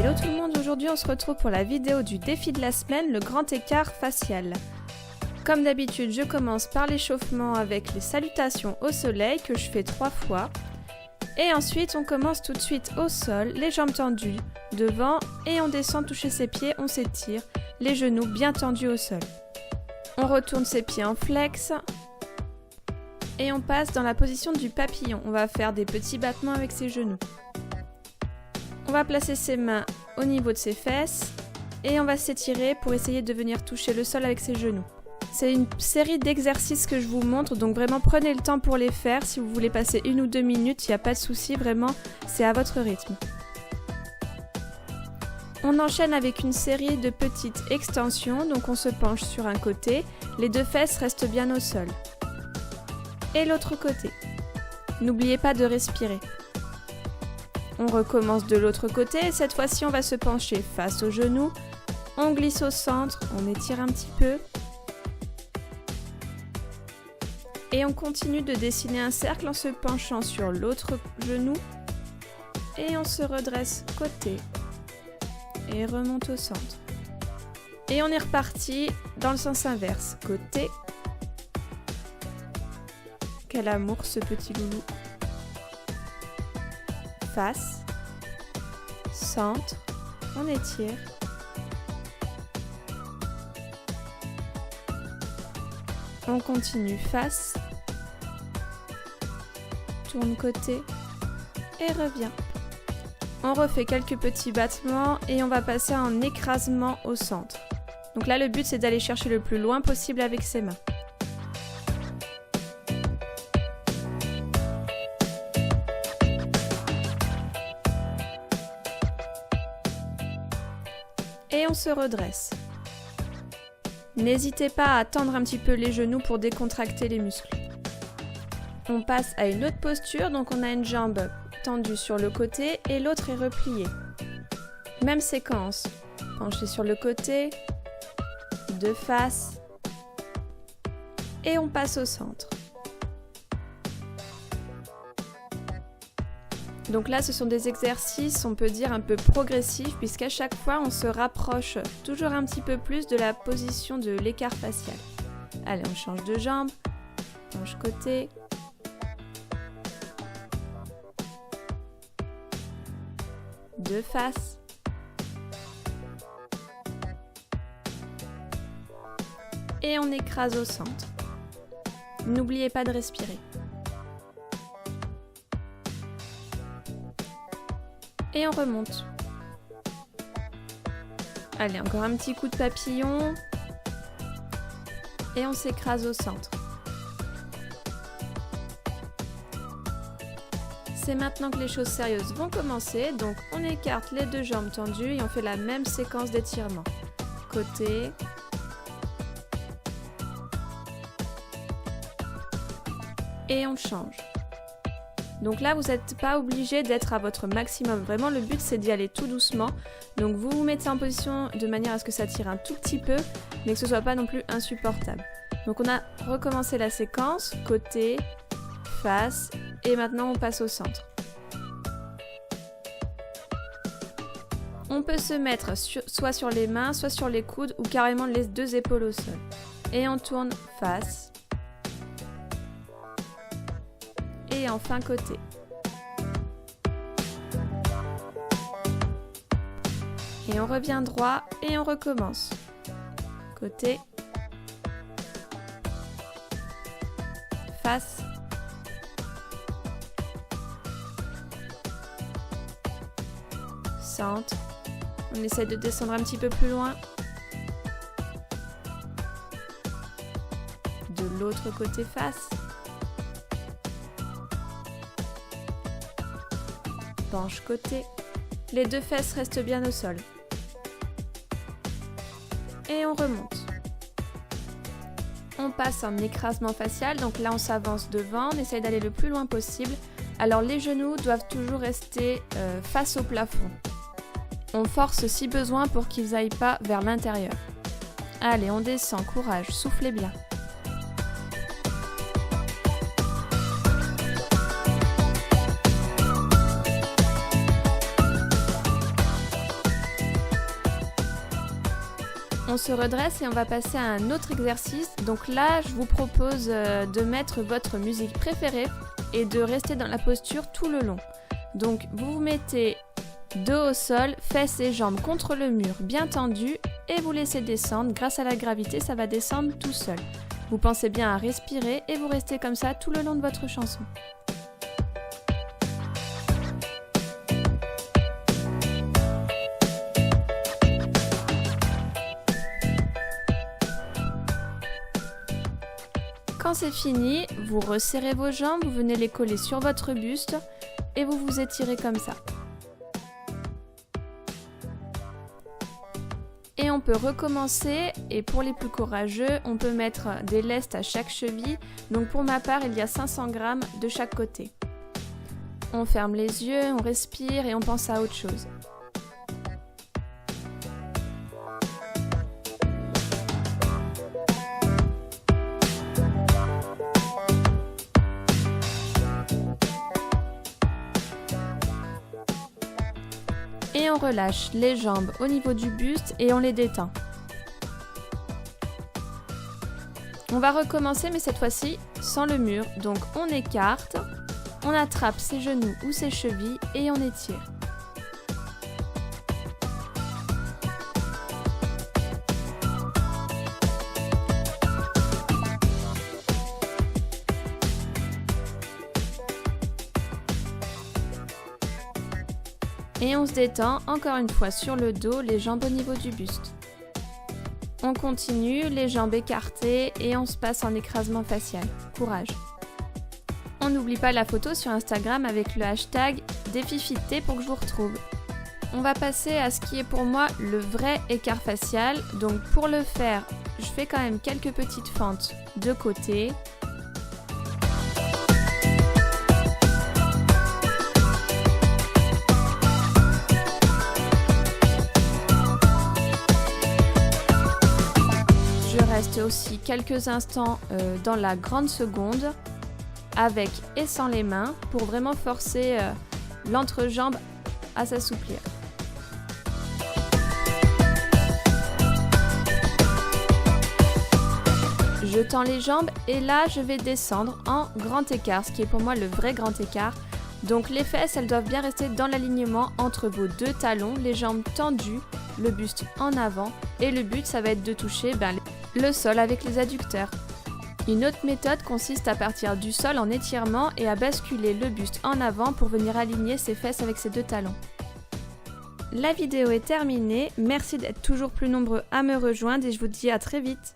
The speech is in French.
Hello tout le monde, aujourd'hui on se retrouve pour la vidéo du défi de la semaine, le grand écart facial. Comme d'habitude, je commence par l'échauffement avec les salutations au soleil que je fais 3 fois. Et ensuite on commence tout de suite au sol, les jambes tendues devant et on descend toucher ses pieds, on s'étire, les genoux bien tendus au sol. On retourne ses pieds en flex et on passe dans la position du papillon. On va faire des petits battements avec ses genoux. On va placer ses mains au niveau de ses fesses et on va s'étirer pour essayer de venir toucher le sol avec ses genoux. C'est une série d'exercices que je vous montre, donc vraiment prenez le temps pour les faire. Si vous voulez passer 1 ou 2 minutes, il n'y a pas de souci, vraiment c'est à votre rythme. On enchaîne avec une série de petites extensions, donc on se penche sur un côté, les 2 fesses restent bien au sol. Et l'autre côté. N'oubliez pas de respirer. On recommence de l'autre côté et cette fois-ci on va se pencher face aux genoux, on glisse au centre, on étire un petit peu et on continue de dessiner un cercle en se penchant sur l'autre genou et on se redresse côté et remonte au centre. Et on est reparti dans le sens inverse, côté. Quel amour ce petit loulou. Face, centre, on étire, on continue face, tourne côté et revient. On refait quelques petits battements et on va passer en écrasement au centre. Donc là le but c'est d'aller chercher le plus loin possible avec ses mains. Et on se redresse. N'hésitez pas à tendre un petit peu les genoux pour décontracter les muscles. On passe à une autre posture, donc on a une jambe tendue sur le côté et l'autre est repliée. Même séquence, penché sur le côté, de face et on passe au centre. Donc là, ce sont des exercices, on peut dire, un peu progressifs, puisqu'à chaque fois, on se rapproche toujours un petit peu plus de la position de l'écart facial. Allez, on change de jambe, penche côté. De face. Et on écrase au centre. N'oubliez pas de respirer. Et on remonte. Allez, encore un petit coup de papillon. Et on s'écrase au centre. C'est maintenant que les choses sérieuses vont commencer. Donc on écarte les 2 jambes tendues et on fait la même séquence d'étirement. Côté. Et on change. Donc là, vous n'êtes pas obligé d'être à votre maximum. Vraiment, le but, c'est d'y aller tout doucement. Donc vous vous mettez en position de manière à ce que ça tire un tout petit peu, mais que ce ne soit pas non plus insupportable. Donc on a recommencé la séquence, côté, face, et maintenant on passe au centre. On peut se mettre soit sur les mains, soit sur les coudes, ou carrément les 2 épaules au sol. Et on tourne face. Et enfin côté. Et on revient droit et on recommence. Côté. Face. Centre. On essaie de descendre un petit peu plus loin. De l'autre côté face. Penche côté. Les 2 fesses restent bien au sol. Et on remonte. On passe en écrasement facial, donc là on s'avance devant, on essaye d'aller le plus loin possible. Alors les genoux doivent toujours rester face au plafond. On force si besoin pour qu'ils n'aillent pas vers l'intérieur. Allez, on descend, courage, soufflez bien. On se redresse et on va passer à un autre exercice. Donc là, je vous propose de mettre votre musique préférée et de rester dans la posture tout le long. Donc vous vous mettez dos au sol, fesses et jambes contre le mur bien tendues et vous laissez descendre. Grâce à la gravité, ça va descendre tout seul. Vous pensez bien à respirer et vous restez comme ça tout le long de votre chanson. Quand c'est fini, vous resserrez vos jambes, vous venez les coller sur votre buste et vous vous étirez comme ça. Et on peut recommencer, et pour les plus courageux, on peut mettre des lestes à chaque cheville. Donc pour ma part, il y a 500 grammes de chaque côté. On ferme les yeux, on respire et on pense à autre chose. Et on relâche les jambes au niveau du buste et on les détend. On va recommencer mais cette fois-ci sans le mur. Donc on écarte, on attrape ses genoux ou ses chevilles et on étire. Et on se détend encore une fois sur le dos, les jambes au niveau du buste. On continue, les jambes écartées et on se passe en écrasement facial. Courage. On n'oublie pas la photo sur Instagram avec le hashtag #DéfiFitT pour que je vous retrouve. On va passer à ce qui est pour moi le vrai écart facial. Donc pour le faire, je fais quand même quelques petites fentes de côté. Reste aussi quelques instants dans la grande seconde avec et sans les mains pour vraiment forcer l'entrejambe à s'assouplir. Je tends les jambes et là je vais descendre en grand écart, ce qui est pour moi le vrai grand écart. Donc les fesses, elles doivent bien rester dans l'alignement entre vos deux talons, les jambes tendues, le buste en avant et le but ça va être de toucher le sol avec les adducteurs. Une autre méthode consiste à partir du sol en étirement et à basculer le buste en avant pour venir aligner ses fesses avec ses deux talons. La vidéo est terminée, merci d'être toujours plus nombreux à me rejoindre et je vous dis à très vite.